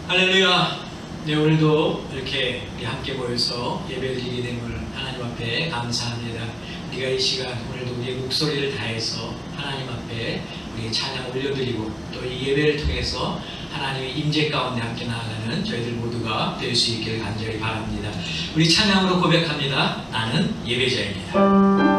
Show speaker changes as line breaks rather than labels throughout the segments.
할렐루야. 네, 오늘도 이렇게 우리 함께 모여서 예배드리게 됨을 하나님 앞에 감사합니다. 우리가 이 시간 오늘도 우리의 목소리를 다해서 하나님 앞에 우리의 찬양 올려드리고 또 이 예배를 통해서 하나님의 임재 가운데 함께 나아가는 저희들 모두가 될 수 있기를 간절히 바랍니다. 우리 찬양으로 고백합니다. 나는 예배자입니다.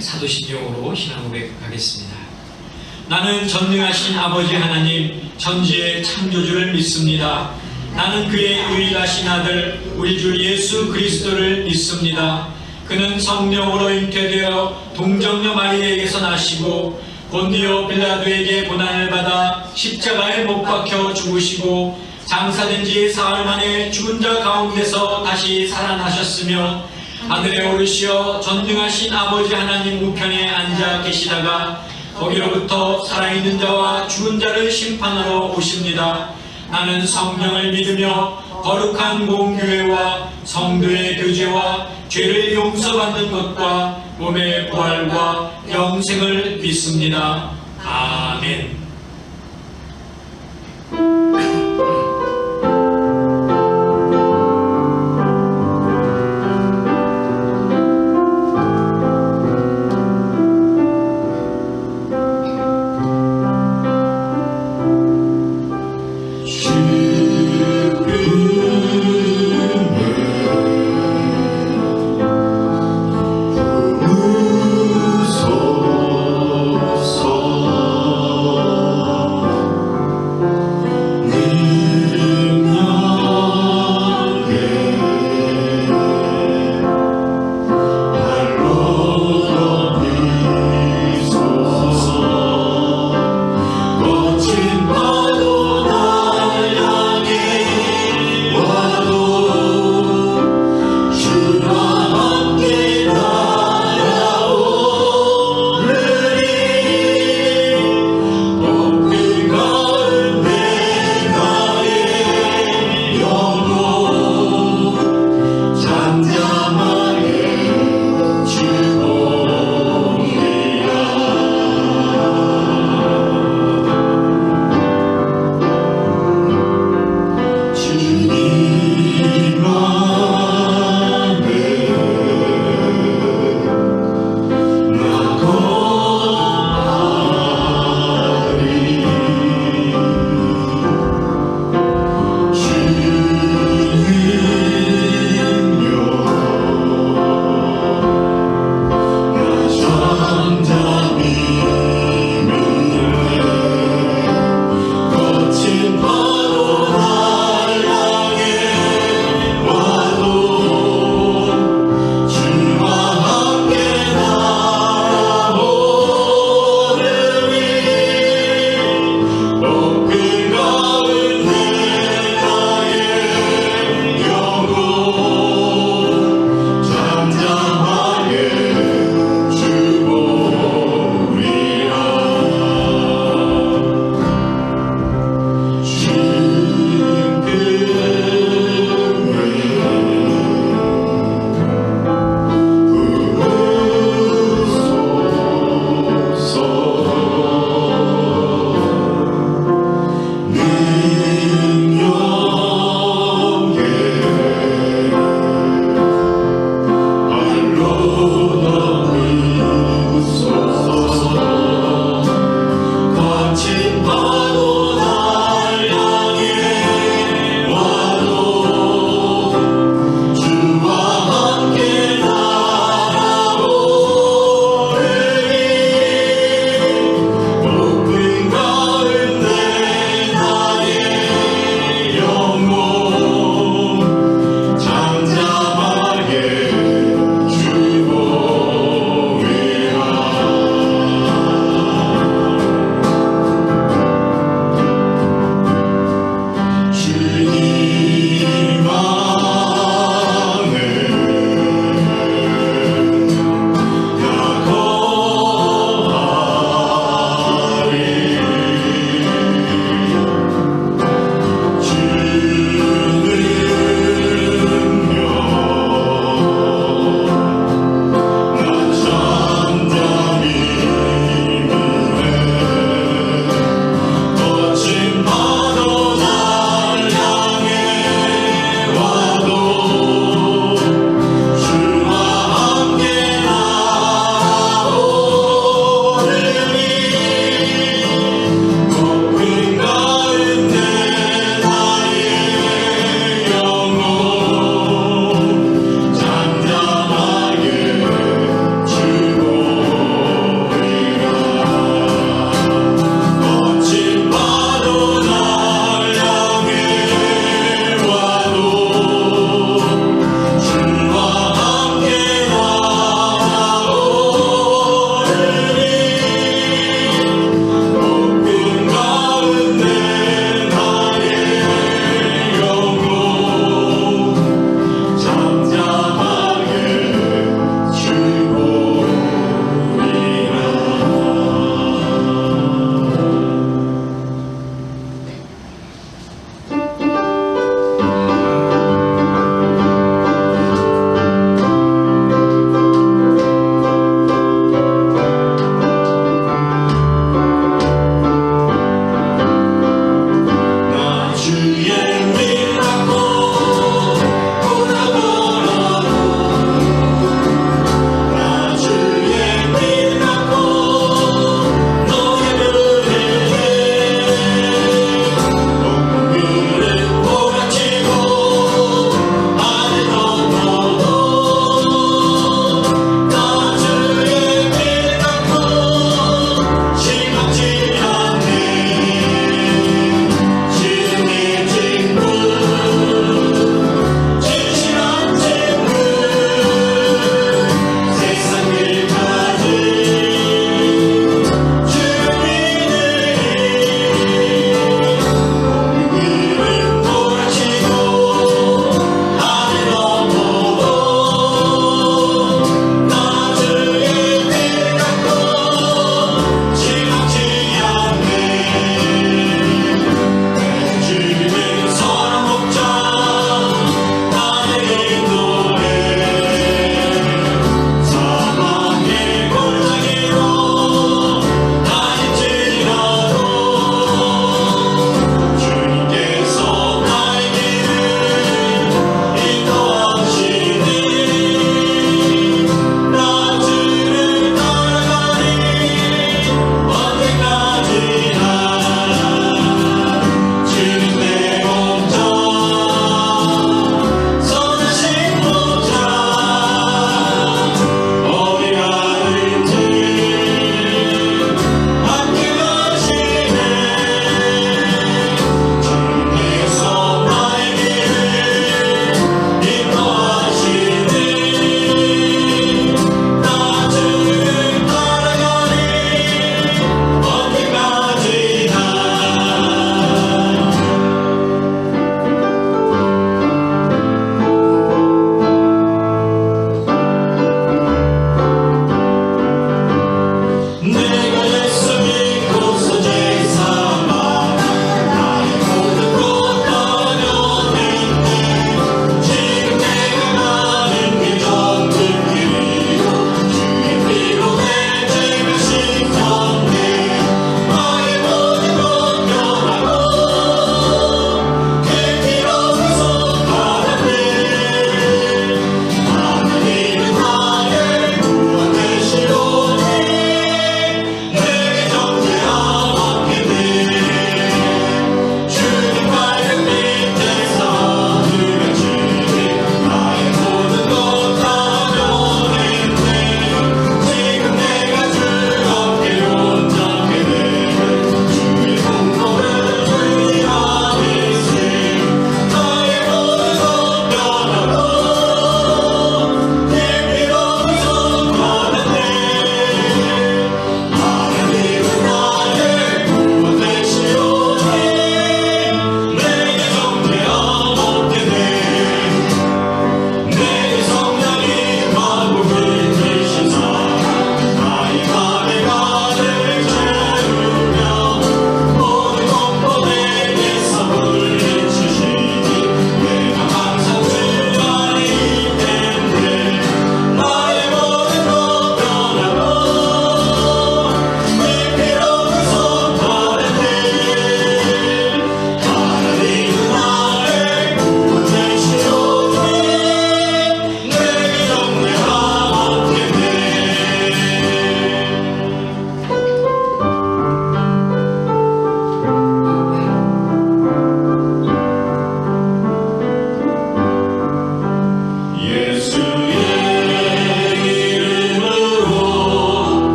사도신경으로 신앙 고백하겠습니다. 나는 전능하신 아버지 하나님 천지의 창조주를 믿습니다. 나는 그의 유일하신 아들 우리 주 예수 그리스도를 믿습니다. 그는 성령으로 잉태되어 동정녀 마리아에게서 나시고 본디오 빌라도에게 고난을 받아 십자가에 못 박혀 죽으시고 장사된 지 사흘 만에 죽은 자 가운데서 다시 살아나셨으며 하늘에 오르시어 전능하신 아버지 하나님 우편에 앉아 계시다가 거기로부터 살아있는 자와 죽은 자를 심판하러 오십니다. 나는 성령을 믿으며 거룩한 공교회와 성도의 교제와 죄를 용서받는 것과 몸의 부활과 영생을 믿습니다. 아멘.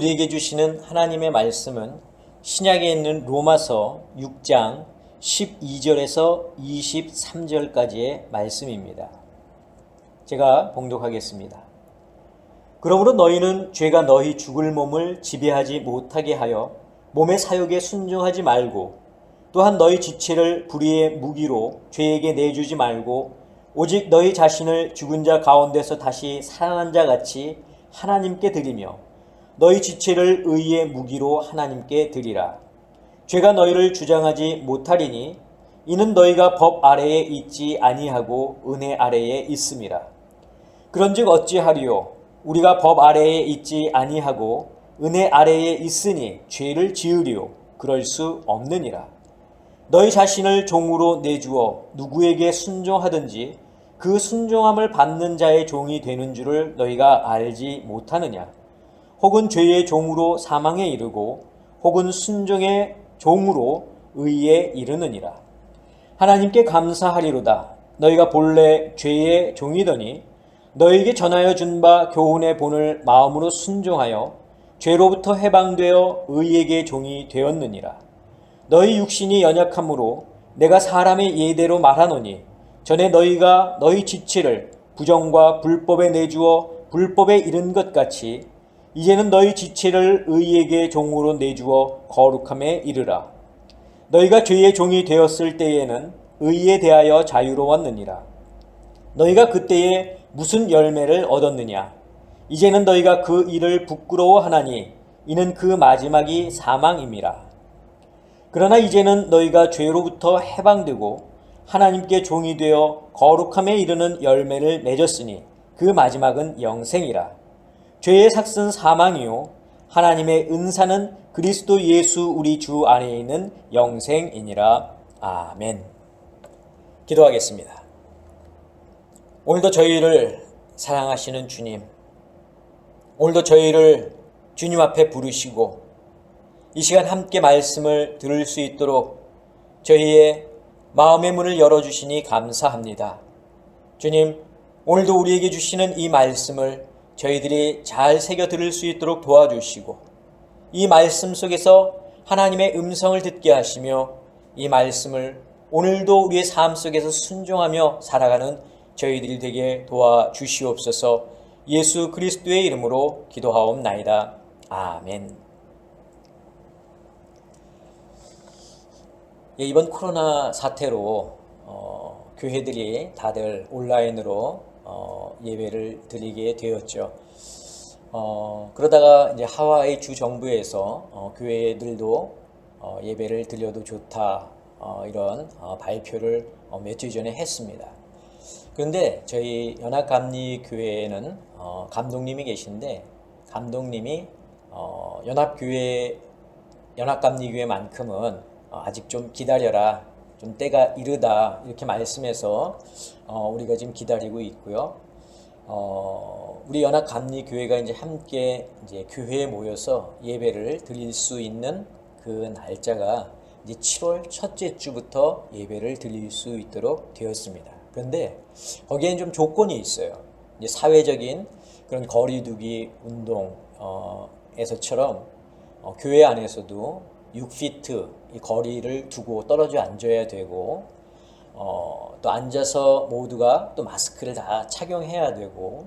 우리에게 주시는 하나님의 말씀은 신약에 있는 로마서 6장 12절에서 23절까지의 말씀입니다. 제가 봉독하겠습니다. 그러므로 너희는 죄가 너희 죽을 몸을 지배하지 못하게 하여 몸의 사욕에 순종하지 말고, 또한 너희 지체를 불의의 무기로 죄에게 내주지 말고, 오직 너희 자신을 죽은 자 가운데서 다시 살아난 자 같이 하나님께 드리며 너희 지체를 의의 무기로 하나님께 드리라. 죄가 너희를 주장하지 못하리니 이는 너희가 법 아래에 있지 아니하고 은혜 아래에 있음이라. 그런즉 어찌하리요? 우리가 법 아래에 있지 아니하고 은혜 아래에 있으니 죄를 지으리요? 그럴 수 없느니라. 너희 자신을 종으로 내주어 누구에게 순종하든지 그 순종함을 받는 자의 종이 되는 줄을 너희가 알지 못하느냐? 혹은 죄의 종으로 사망에 이르고 혹은 순종의 종으로 의에 이르느니라. 하나님께 감사하리로다. 너희가 본래 죄의 종이더니 너희에게 전하여 준 바 교훈의 본을 마음으로 순종하여 죄로부터 해방되어 의에게 종이 되었느니라. 너희 육신이 연약함으로 내가 사람의 예대로 말하노니 전에 너희가 너희 지체를 부정과 불법에 내주어 불법에 이른 것 같이 이제는 너희 지체를 의에게 종으로 내주어 거룩함에 이르라. 너희가 죄의 종이 되었을 때에는 의에 대하여 자유로웠느니라. 너희가 그때에 무슨 열매를 얻었느냐? 이제는 너희가 그 일을 부끄러워하나니 이는 그 마지막이 사망임이라. 그러나 이제는 너희가 죄로부터 해방되고 하나님께 종이 되어 거룩함에 이르는 열매를 맺었으니 그 마지막은 영생이라. 죄의 삭은 사망이요 하나님의 은사는 그리스도 예수 우리 주 안에 있는 영생이니라. 아멘. 기도하겠습니다. 오늘도 저희를 사랑하시는 주님, 오늘도 저희를 주님 앞에 부르시고 이 시간 함께 말씀을 들을 수 있도록 저희의 마음의 문을 열어주시니 감사합니다. 주님, 오늘도 우리에게 주시는 이 말씀을 저희들이 잘 새겨 들을 수 있도록 도와주시고 이 말씀 속에서 하나님의 음성을 듣게 하시며 이 말씀을 오늘도 우리의 삶 속에서 순종하며 살아가는 저희들이 되게 도와주시옵소서. 예수 그리스도의 이름으로 기도하옵나이다. 아멘. 이번 코로나 사태로 교회들이 다들 온라인으로 예배를 드리게 되었죠. 그러다가 이제 하와이 주 정부에서 교회들도 예배를 드려도 좋다 이런 발표를 몇 주 전에 했습니다. 그런데 저희 연합감리교회에는 감독님이 계신데 감독님이 연합감리교회만큼은 아직 좀 기다려라, 좀 때가 이르다 이렇게 말씀해서 우리가 지금 기다리고 있고요. 우리 연합감리교회가 이제 함께 이제 교회에 모여서 예배를 드릴 수 있는 그 날짜가 이제 7월 첫째 주부터 예배를 드릴 수 있도록 되었습니다. 그런데 거기에는 좀 조건이 있어요. 이제 사회적인 그런 거리두기 운동에서처럼 교회 안에서도 6피트 이 거리를 두고 떨어져 앉아야 되고 또 앉아서 모두가 또 마스크를 다 착용해야 되고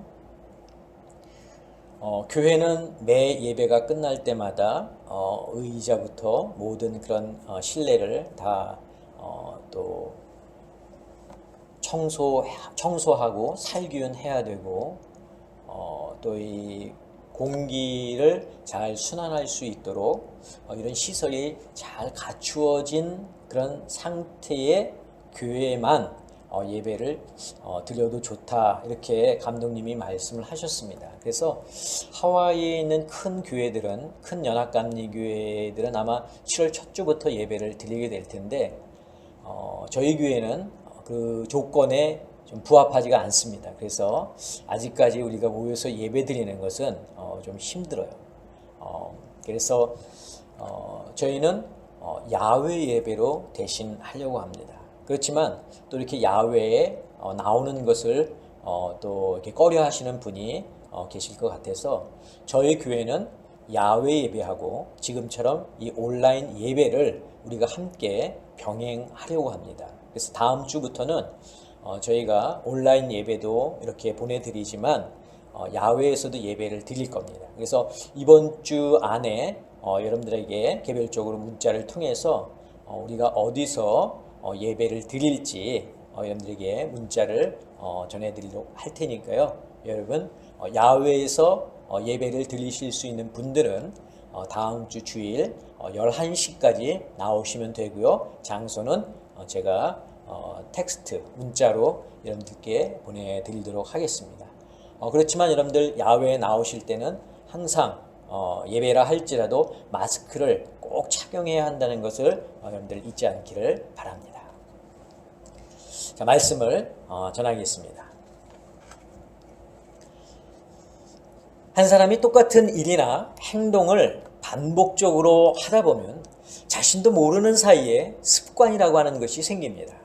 교회는 매 예배가 끝날 때마다 의자부터 모든 그런 실내를 다 또 청소하고 살균해야 되고 또 이 공기를 잘 순환할 수 있도록 이런 시설이 잘 갖추어진 그런 상태의 교회에만 예배를 드려도 좋다 이렇게 감독님이 말씀을 하셨습니다. 그래서 하와이에 있는 큰 교회들은 큰 연합감리교회들은 아마 7월 첫 주부터 예배를 드리게 될 텐데 저희 교회는 그 조건에 좀 부합하지가 않습니다. 그래서 아직까지 우리가 모여서 예배 드리는 것은 좀 힘들어요. 그래서 저희는 야외 예배로 대신 하려고 합니다. 그렇지만 또 이렇게 야외에 나오는 것을 또 이렇게 꺼려 하시는 분이 계실 것 같아서 저희 교회는 야외 예배하고 지금처럼 이 온라인 예배를 우리가 함께 병행하려고 합니다. 그래서 다음 주부터는 저희가 온라인 예배도 이렇게 보내드리지만 야외에서도 예배를 드릴 겁니다. 그래서 이번 주 안에 여러분들에게 개별적으로 문자를 통해서 우리가 어디서 예배를 드릴지 여러분들에게 문자를 전해드리도록 할 테니까요. 여러분 야외에서 예배를 드리실 수 있는 분들은 다음 주 주일 11시까지 나오시면 되고요. 장소는 제가 텍스트, 문자로 여러분들께 보내드리도록 하겠습니다. 그렇지만 여러분들 야외에 나오실 때는 항상 예배라 할지라도 마스크를 꼭 착용해야 한다는 것을 여러분들 잊지 않기를 바랍니다. 자, 말씀을 전하겠습니다. 한 사람이 똑같은 일이나 행동을 반복적으로 하다 보면 자신도 모르는 사이에 습관이라고 하는 것이 생깁니다.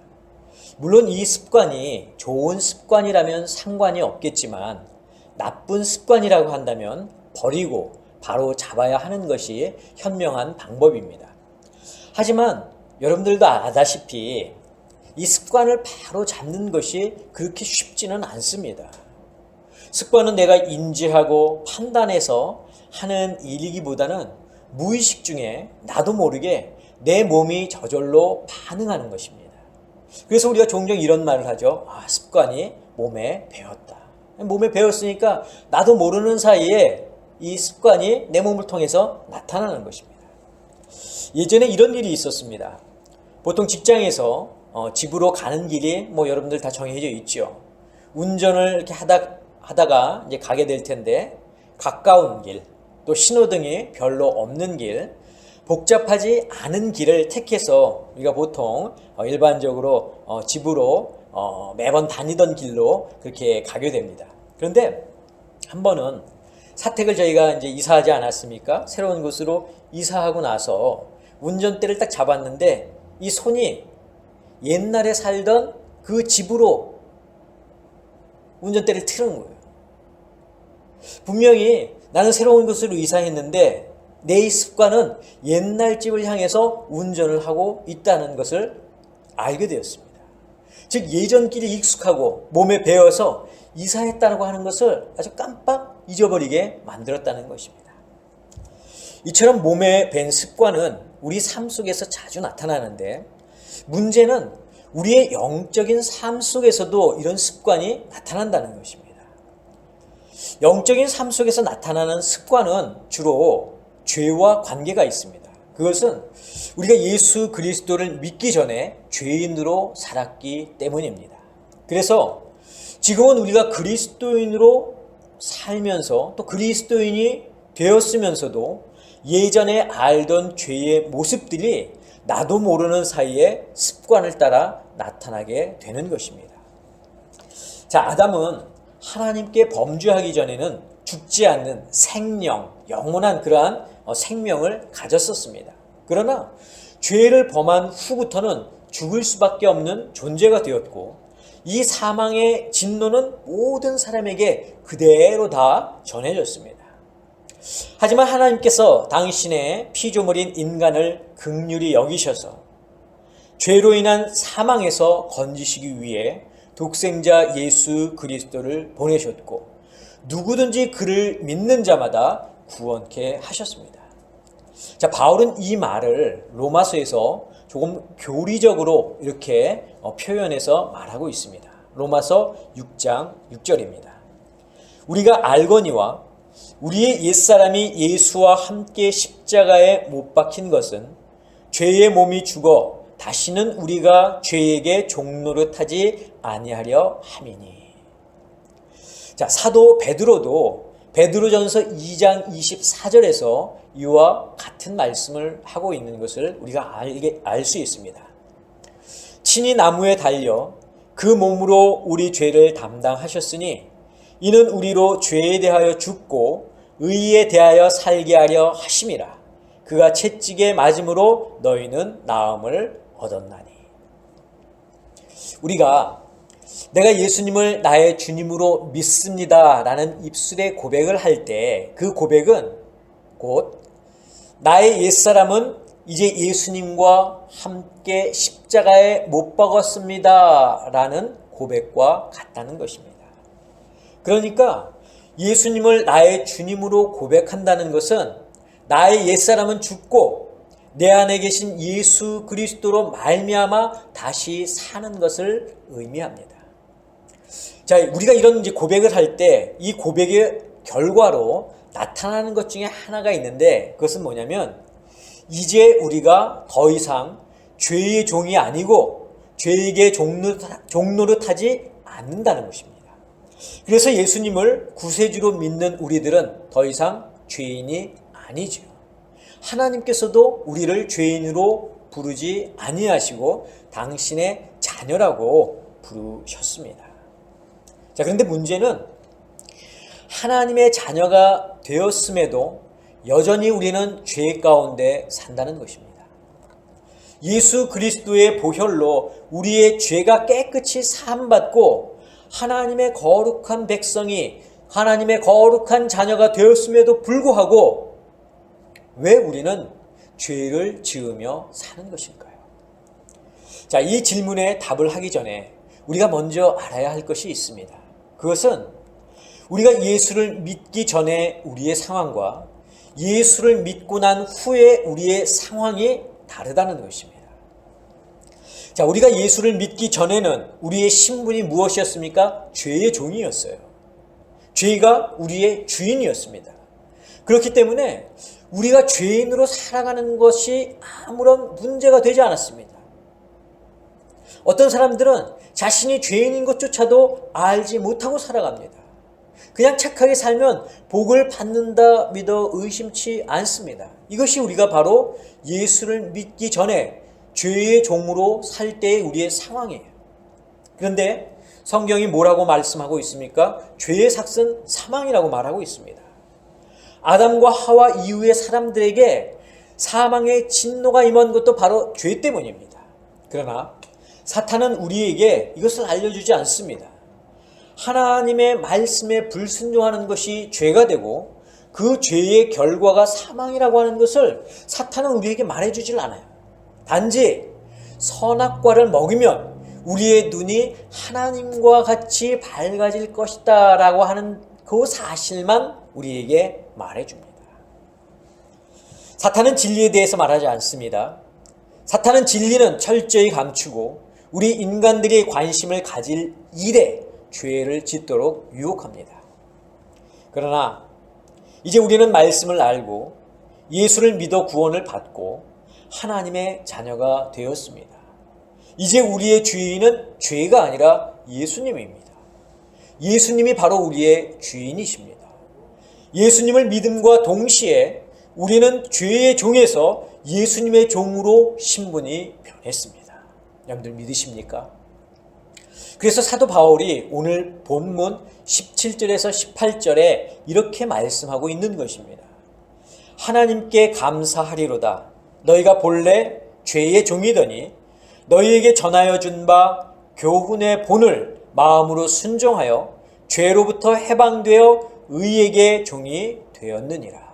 물론 이 습관이 좋은 습관이라면 상관이 없겠지만 나쁜 습관이라고 한다면 버리고 바로 잡아야 하는 것이 현명한 방법입니다. 하지만 여러분들도 아다시피 이 습관을 바로 잡는 것이 그렇게 쉽지는 않습니다. 습관은 내가 인지하고 판단해서 하는 일이기보다는 무의식 중에 나도 모르게 내 몸이 저절로 반응하는 것입니다. 그래서 우리가 종종 이런 말을 하죠. 습관이 몸에 배었다. 몸에 배었으니까 나도 모르는 사이에 이 습관이 내 몸을 통해서 나타나는 것입니다. 예전에 이런 일이 있었습니다. 보통 직장에서 집으로 가는 길이 여러분들 다 정해져 있죠. 운전을 이렇게 하다가 이제 가게 될 텐데 가까운 길, 또 신호등이 별로 없는 길, 복잡하지 않은 길을 택해서 우리가 보통 일반적으로 집으로 매번 다니던 길로 그렇게 가게 됩니다. 그런데 한 번은 사택을 저희가 이제 이사하지 않았습니까? 새로운 곳으로 이사하고 나서 운전대를 딱 잡았는데 이 손이 옛날에 살던 그 집으로 운전대를 틀은 거예요. 분명히 나는 새로운 곳으로 이사했는데 내 이 습관은 옛날 집을 향해서 운전을 하고 있다는 것을 알게 되었습니다. 즉 예전 길이 익숙하고 몸에 배어서 이사했다고 하는 것을 아주 깜빡 잊어버리게 만들었다는 것입니다. 이처럼 몸에 밴 습관은 우리 삶 속에서 자주 나타나는데 문제는 우리의 영적인 삶 속에서도 이런 습관이 나타난다는 것입니다. 영적인 삶 속에서 나타나는 습관은 주로 죄와 관계가 있습니다. 그것은 우리가 예수 그리스도를 믿기 전에 죄인으로 살았기 때문입니다. 그래서 지금은 우리가 그리스도인으로 살면서 또 그리스도인이 되었으면서도 예전에 알던 죄의 모습들이 나도 모르는 사이에 습관을 따라 나타나게 되는 것입니다. 자, 아담은 하나님께 범죄하기 전에는 죽지 않는 생명, 영원한 그러한 생명을 가졌었습니다. 그러나 죄를 범한 후부터는 죽을 수밖에 없는 존재가 되었고 이 사망의 진노는 모든 사람에게 그대로 다 전해졌습니다. 하지만 하나님께서 당신의 피조물인 인간을 긍휼히 여기셔서 죄로 인한 사망에서 건지시기 위해 독생자 예수 그리스도를 보내셨고 누구든지 그를 믿는 자마다 구원케 하셨습니다. 자, 바울은 이 말을 로마서에서 조금 교리적으로 이렇게 표현해서 말하고 있습니다. 로마서 6장 6절입니다. 우리가 알거니와 우리의 옛사람이 예수와 함께 십자가에 못 박힌 것은 죄의 몸이 죽어 다시는 우리가 죄에게 종노릇하지 아니하려 함이니. 자, 사도 베드로도 베드로전서 2장 24절에서 이와 같은 말씀을 하고 있는 것을 우리가 알 수 있습니다. 친히 나무에 달려 그 몸으로 우리 죄를 담당하셨으니 이는 우리로 죄에 대하여 죽고 의에 대하여 살게 하려 하심이라. 그가 채찍에 맞음으로 너희는 나음을 얻었나니. 우리가 내가 예수님을 나의 주님으로 믿습니다 라는 입술의 고백을 할 때 그 고백은 곧 나의 옛사람은 이제 예수님과 함께 십자가에 못 박았습니다 라는 고백과 같다는 것입니다. 그러니까 예수님을 나의 주님으로 고백한다는 것은 나의 옛사람은 죽고 내 안에 계신 예수 그리스도로 말미암아 다시 사는 것을 의미합니다. 자, 우리가 이런 이제 고백을 할 때 이 고백의 결과로 나타나는 것 중에 하나가 있는데 그것은 뭐냐면 이제 우리가 더 이상 죄의 종이 아니고 죄에게 종노릇하지 않는다는 것입니다. 그래서 예수님을 구세주로 믿는 우리들은 더 이상 죄인이 아니죠. 하나님께서도 우리를 죄인으로 부르지 아니하시고 당신의 자녀라고 부르셨습니다. 자, 그런데 문제는 하나님의 자녀가 되었음에도 여전히 우리는 죄 가운데 산다는 것입니다. 예수 그리스도의 보혈로 우리의 죄가 깨끗이 사함받고 하나님의 거룩한 백성이 하나님의 거룩한 자녀가 되었음에도 불구하고 왜 우리는 죄를 지으며 사는 것일까요? 자, 이 질문에 답을 하기 전에 우리가 먼저 알아야 할 것이 있습니다. 그것은 우리가 예수를 믿기 전에 우리의 상황과 예수를 믿고 난 후에 우리의 상황이 다르다는 것입니다. 자, 우리가 예수를 믿기 전에는 우리의 신분이 무엇이었습니까? 죄의 종이었어요. 죄가 우리의 주인이었습니다. 그렇기 때문에 우리가 죄인으로 살아가는 것이 아무런 문제가 되지 않았습니다. 어떤 사람들은 자신이 죄인인 것조차도 알지 못하고 살아갑니다. 그냥 착하게 살면 복을 받는다 믿어 의심치 않습니다. 이것이 우리가 바로 예수를 믿기 전에 죄의 종으로 살 때의 우리의 상황이에요. 그런데 성경이 뭐라고 말씀하고 있습니까? 죄의 삭은 사망이라고 말하고 있습니다. 아담과 하와 이후의 사람들에게 사망의 진노가 임한 것도 바로 죄 때문입니다. 그러나 사탄은 우리에게 이것을 알려주지 않습니다. 하나님의 말씀에 불순종하는 것이 죄가 되고 그 죄의 결과가 사망이라고 하는 것을 사탄은 우리에게 말해주질 않아요. 단지 선악과를 먹으면 우리의 눈이 하나님과 같이 밝아질 것이다 라고 하는 그 사실만 우리에게 말해줍니다. 사탄은 진리에 대해서 말하지 않습니다. 사탄은 진리는 철저히 감추고 우리 인간들이 관심을 가질 일에 죄를 짓도록 유혹합니다. 그러나 이제 우리는 말씀을 알고 예수를 믿어 구원을 받고 하나님의 자녀가 되었습니다. 이제 우리의 주인은 죄가 아니라 예수님입니다. 예수님이 바로 우리의 주인이십니다. 예수님을 믿음과 동시에 우리는 죄의 종에서 예수님의 종으로 신분이 변했습니다. 여러분들 믿으십니까? 그래서 사도 바울이 오늘 본문 17절에서 18절에 이렇게 말씀하고 있는 것입니다. 하나님께 감사하리로다. 너희가 본래 죄의 종이더니 너희에게 전하여 준 바 교훈의 본을 마음으로 순종하여 죄로부터 해방되어 의에게 종이 되었느니라.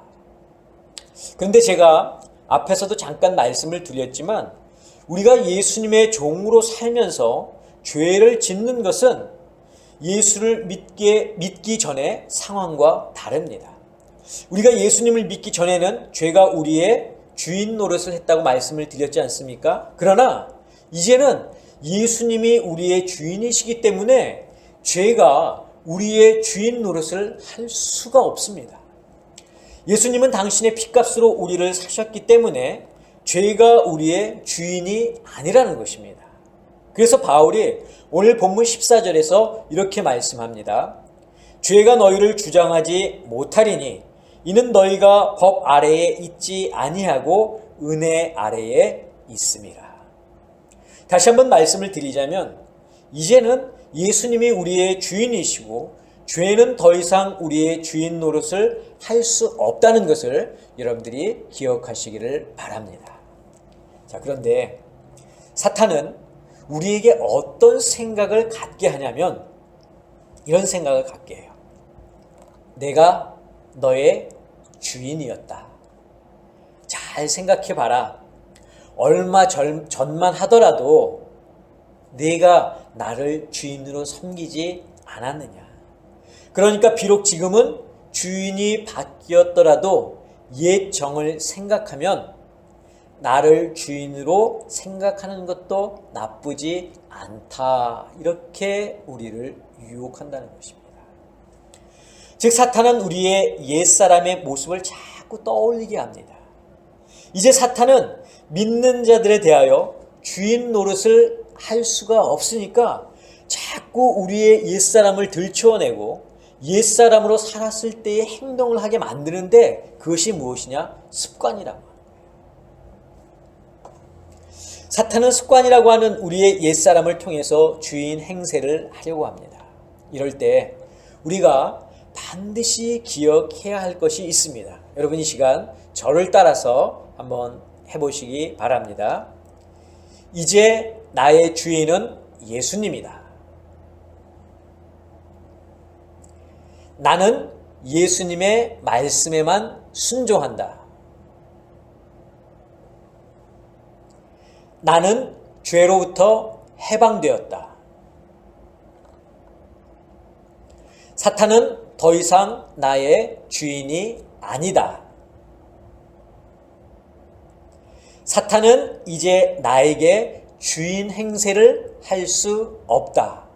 그런데 제가 앞에서도 잠깐 말씀을 드렸지만 우리가 예수님의 종으로 살면서 죄를 짓는 것은 예수를 믿기 전의 상황과 다릅니다. 우리가 예수님을 믿기 전에는 죄가 우리의 주인 노릇을 했다고 말씀을 드렸지 않습니까? 그러나 이제는 예수님이 우리의 주인이시기 때문에 죄가 우리의 주인 노릇을 할 수가 없습니다. 예수님은 당신의 피값으로 우리를 사셨기 때문에 죄가 우리의 주인이 아니라는 것입니다. 그래서 바울이 오늘 본문 14절에서 이렇게 말씀합니다. 죄가 너희를 주장하지 못하리니 이는 너희가 법 아래에 있지 아니하고 은혜 아래에 있음이라. 다시 한번 말씀을 드리자면 이제는 예수님이 우리의 주인이시고 죄는 더 이상 우리의 주인 노릇을 할 수 없다는 것을 여러분들이 기억하시기를 바랍니다. 자, 그런데 사탄은 우리에게 어떤 생각을 갖게 하냐면 이런 생각을 갖게 해요. 내가 너의 주인이었다. 잘 생각해 봐라. 얼마 전만 하더라도 내가 나를 주인으로 섬기지 않았느냐. 그러니까 비록 지금은 주인이 바뀌었더라도 옛 정을 생각하면 나를 주인으로 생각하는 것도 나쁘지 않다. 이렇게 우리를 유혹한다는 것입니다. 즉 사탄은 우리의 옛사람의 모습을 자꾸 떠올리게 합니다. 이제 사탄은 믿는 자들에 대하여 주인 노릇을 할 수가 없으니까 자꾸 우리의 옛사람을 들추어내고 옛사람으로 살았을 때의 행동을 하게 만드는데 그것이 무엇이냐? 습관이라고. 사탄은 습관이라고 하는 우리의 옛사람을 통해서 주인 행세를 하려고 합니다. 이럴 때 우리가 반드시 기억해야 할 것이 있습니다. 여러분 이 시간 저를 따라서 한번 해보시기 바랍니다. 이제 나의 주인은 예수님이다. 나는 예수님의 말씀에만 순종한다. 나는 죄로부터 해방되었다. 사탄은 더 이상 나의 주인이 아니다. 사탄은 이제 나에게 주인 행세를 할 수 없다.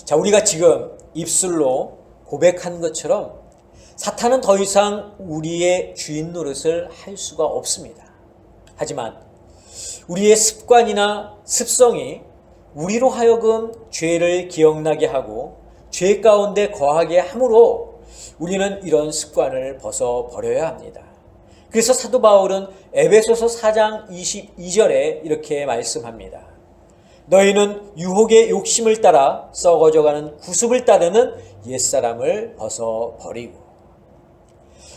자, 우리가 지금 입술로 고백한 것처럼 사탄은 더 이상 우리의 주인 노릇을 할 수가 없습니다. 하지만 우리의 습관이나 습성이 우리로 하여금 죄를 기억나게 하고 죄 가운데 거하게 함으로 우리는 이런 습관을 벗어버려야 합니다. 그래서 사도 바울은 에베소서 4장 22절에 이렇게 말씀합니다. 너희는 유혹의 욕심을 따라 썩어져가는 구습을 따르는 옛사람을 벗어버리고.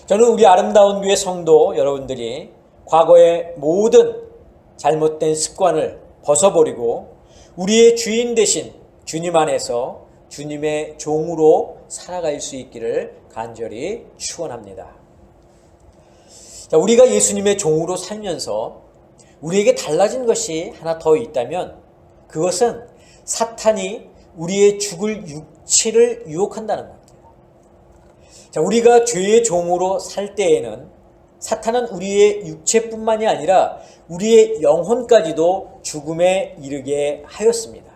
저는 우리 아름다운 교회 성도 여러분들이 과거의 모든 잘못된 습관을 벗어버리고 우리의 주인 되신 주님 안에서 주님의 종으로 살아갈 수 있기를 간절히 축원합니다. 자, 우리가 예수님의 종으로 살면서 우리에게 달라진 것이 하나 더 있다면 그것은 사탄이 우리의 죽을 육체를 유혹한다는 겁니다. 자, 우리가 죄의 종으로 살 때에는 사탄은 우리의 육체뿐만이 아니라 우리의 영혼까지도 죽음에 이르게 하였습니다.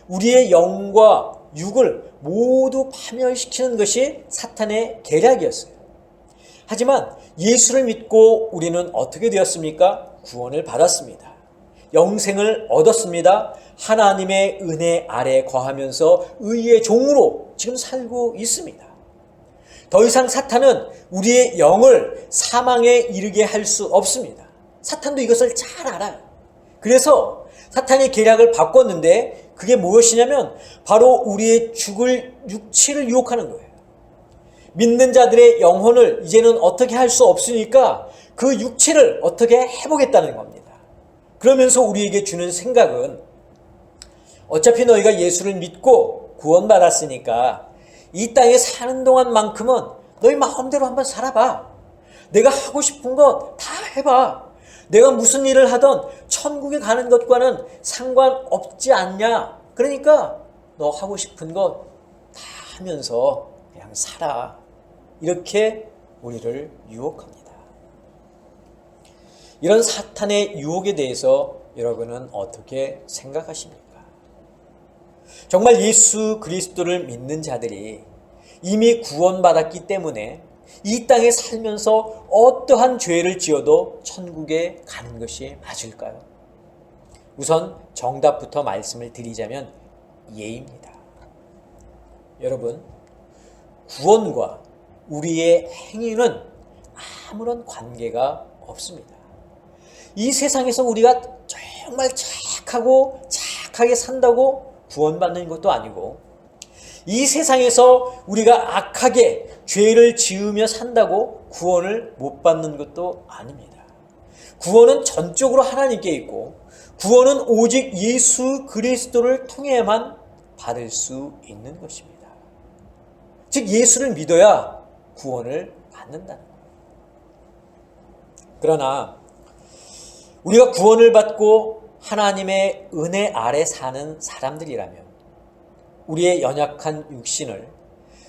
우리의 영과 육을 모두 파멸시키는 것이 사탄의 계략이었어요. 하지만 예수를 믿고 우리는 어떻게 되었습니까? 구원을 받았습니다. 영생을 얻었습니다. 하나님의 은혜 아래 거하면서 의의 종으로 지금 살고 있습니다. 더 이상 사탄은 우리의 영을 사망에 이르게 할 수 없습니다. 사탄도 이것을 잘 알아요. 그래서 사탄의 계략을 바꿨는데 그게 무엇이냐면 바로 우리의 죽을 육체를 유혹하는 거예요. 믿는 자들의 영혼을 이제는 어떻게 할 수 없으니까 그 육체를 어떻게 해보겠다는 겁니다. 그러면서 우리에게 주는 생각은 어차피 너희가 예수를 믿고 구원받았으니까 이 땅에 사는 동안만큼은 너희 마음대로 한번 살아봐. 내가 하고 싶은 거 다 해봐. 내가 무슨 일을 하든 천국에 가는 것과는 상관없지 않냐. 그러니까 너 하고 싶은 거 다 하면서 그냥 살아. 이렇게 우리를 유혹합니다. 이런 사탄의 유혹에 대해서 여러분은 어떻게 생각하십니까? 정말 예수 그리스도를 믿는 자들이 이미 구원받았기 때문에 이 땅에 살면서 어떠한 죄를 지어도 천국에 가는 것이 맞을까요? 우선 정답부터 말씀을 드리자면 예입니다. 여러분, 구원과 우리의 행위는 아무런 관계가 없습니다. 이 세상에서 우리가 정말 착하고 착하게 산다고 구원받는 것도 아니고 이 세상에서 우리가 악하게 죄를 지으며 산다고 구원을 못 받는 것도 아닙니다. 구원은 전적으로 하나님께 있고 구원은 오직 예수 그리스도를 통해야만 받을 수 있는 것입니다. 즉 예수를 믿어야 구원을 받는다는 거예요. 그러나 우리가 구원을 받고 하나님의 은혜 아래 사는 사람들이라면 우리의 연약한 육신을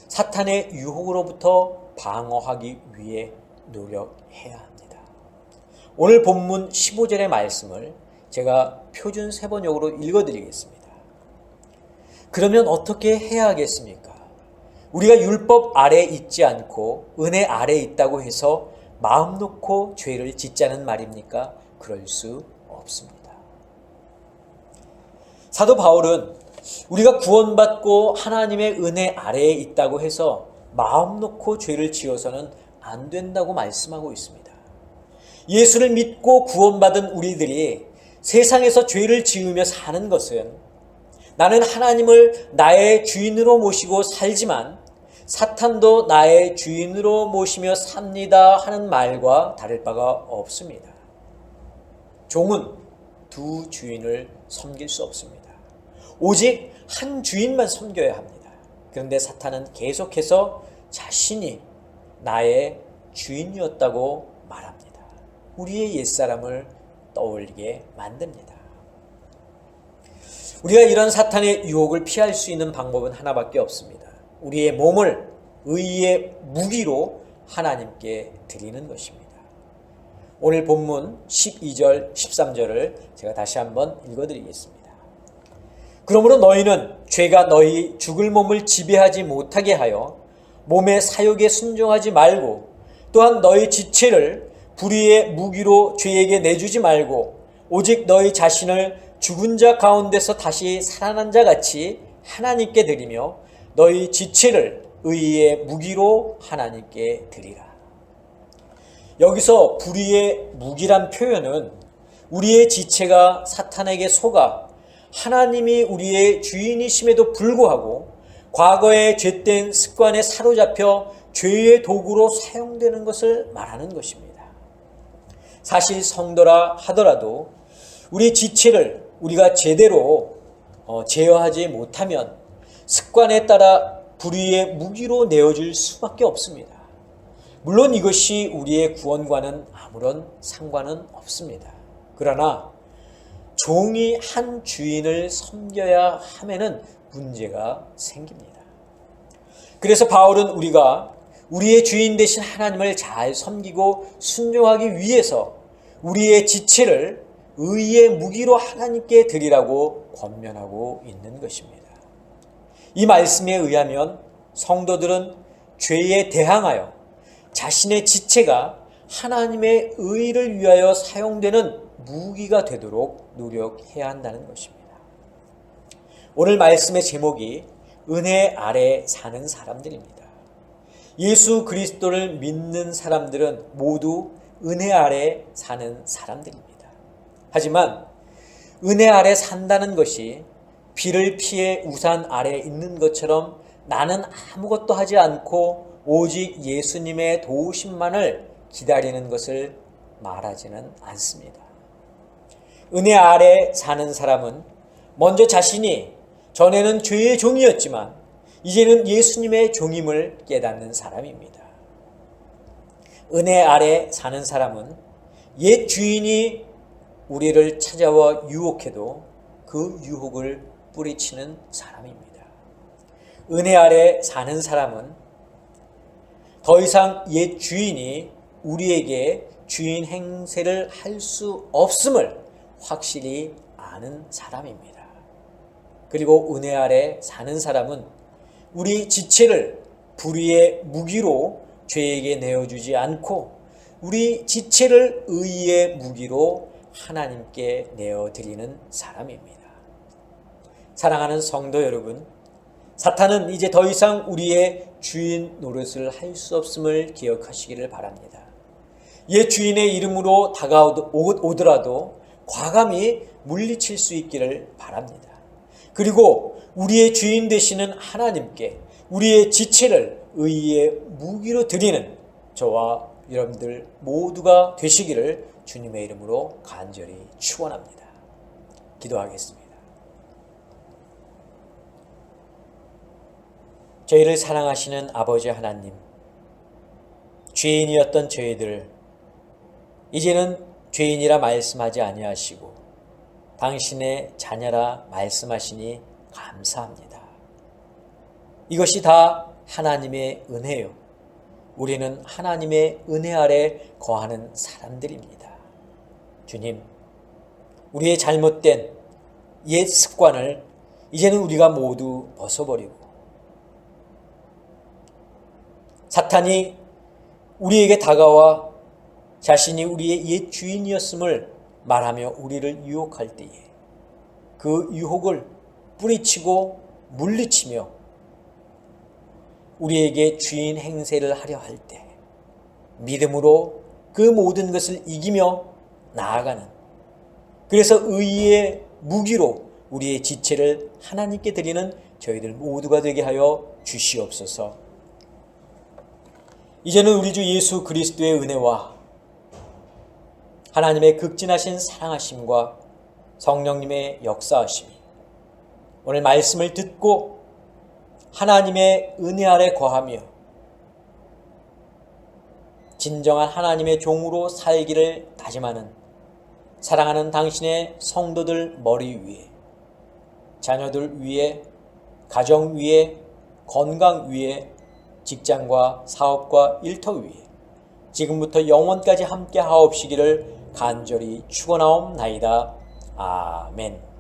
사탄의 유혹으로부터 방어하기 위해 노력해야 합니다. 오늘 본문 15절의 말씀을 제가 표준 세번역으로 읽어드리겠습니다. 그러면 어떻게 해야 하겠습니까? 우리가 율법 아래 있지 않고 은혜 아래 있다고 해서 마음 놓고 죄를 짓자는 말입니까? 그럴 수 없습니다. 사도 바울은 우리가 구원받고 하나님의 은혜 아래에 있다고 해서 마음 놓고 죄를 지어서는 안 된다고 말씀하고 있습니다. 예수를 믿고 구원받은 우리들이 세상에서 죄를 지으며 사는 것은 나는 하나님을 나의 주인으로 모시고 살지만 사탄도 나의 주인으로 모시며 삽니다 하는 말과 다를 바가 없습니다. 종은 두 주인을 섬길 수 없습니다. 오직 한 주인만 섬겨야 합니다. 그런데 사탄은 계속해서 자신이 나의 주인이었다고 말합니다. 우리의 옛사람을 떠올리게 만듭니다. 우리가 이런 사탄의 유혹을 피할 수 있는 방법은 하나밖에 없습니다. 우리의 몸을 의의 무기로 하나님께 드리는 것입니다. 오늘 본문 12절, 13절을 제가 다시 한번 읽어드리겠습니다. 그러므로 너희는 죄가 너희 죽을 몸을 지배하지 못하게 하여 몸의 사욕에 순종하지 말고 또한 너희 지체를 불의의 무기로 죄에게 내주지 말고 오직 너희 자신을 죽은 자 가운데서 다시 살아난 자 같이 하나님께 드리며 너희 지체를 의의 무기로 하나님께 드리라. 여기서 불의의 무기란 표현은 우리의 지체가 사탄에게 속아 하나님이 우리의 주인이심에도 불구하고 과거의 죄된 습관에 사로잡혀 죄의 도구로 사용되는 것을 말하는 것입니다. 사실 성도라 하더라도 우리 지체를 우리가 제대로 제어하지 못하면 습관에 따라 불의의 무기로 내어질 수밖에 없습니다. 물론 이것이 우리의 구원과는 아무런 상관은 없습니다. 그러나 종이 한 주인을 섬겨야 하면은 문제가 생깁니다. 그래서 바울은 우리가 우리의 주인 되신 하나님을 잘 섬기고 순종하기 위해서 우리의 지체를 의의 무기로 하나님께 드리라고 권면하고 있는 것입니다. 이 말씀에 의하면 성도들은 죄에 대항하여 자신의 지체가 하나님의 의를 위하여 사용되는 무기가 되도록 노력해야 한다는 것입니다. 오늘 말씀의 제목이 은혜 아래 사는 사람들입니다. 예수 그리스도를 믿는 사람들은 모두 은혜 아래 사는 사람들입니다. 하지만 은혜 아래 산다는 것이 비를 피해 우산 아래 있는 것처럼 나는 아무것도 하지 않고 오직 예수님의 도우심만을 기다리는 것을 말하지는 않습니다. 은혜 아래 사는 사람은 먼저 자신이 전에는 죄의 종이었지만 이제는 예수님의 종임을 깨닫는 사람입니다. 은혜 아래 사는 사람은 옛 주인이 우리를 찾아와 유혹해도 그 유혹을 뿌리치는 사람입니다. 은혜 아래 사는 사람은 더 이상 옛 주인이 우리에게 주인 행세를 할 수 없음을 확실히 아는 사람입니다. 그리고 은혜 아래 사는 사람은 우리 지체를 불의의 무기로 죄에게 내어주지 않고 우리 지체를 의의 무기로 하나님께 내어드리는 사람입니다. 사랑하는 성도 여러분, 사탄은 이제 더 이상 우리의 주인 노릇을 할 수 없음을 기억하시기를 바랍니다. 옛 주인의 이름으로 다가오더라도 과감히 물리칠 수 있기를 바랍니다. 그리고 우리의 주인 되시는 하나님께 우리의 지체를 의의 무기로 드리는 저와 여러분들 모두가 되시기를 주님의 이름으로 간절히 축원합니다. 기도하겠습니다. 저희를 사랑하시는 아버지 하나님, 죄인이었던 저희들 이제는 죄인이라 말씀하지 아니하시고 당신의 자녀라 말씀하시니 감사합니다. 이것이 다 하나님의 은혜요. 우리는 하나님의 은혜 아래 거하는 사람들입니다. 주님, 우리의 잘못된 옛 습관을 이제는 우리가 모두 벗어버리고 사탄이 우리에게 다가와 자신이 우리의 옛 주인이었음을 말하며 우리를 유혹할 때에 그 유혹을 뿌리치고 물리치며 우리에게 주인 행세를 하려 할 때 믿음으로 그 모든 것을 이기며 나아가는, 그래서 의의 무기로 우리의 지체를 하나님께 드리는 저희들 모두가 되게 하여 주시옵소서. 이제는 우리 주 예수 그리스도의 은혜와 하나님의 극진하신 사랑하심과 성령님의 역사하심이 오늘 말씀을 듣고 하나님의 은혜 아래 거하며 진정한 하나님의 종으로 살기를 다짐하는 사랑하는 당신의 성도들 머리 위에, 자녀들 위에, 가정 위에, 건강 위에, 직장과 사업과 일터 위에 지금부터 영원까지 함께 하옵시기를 간절히 축원하옵나이다. 아멘.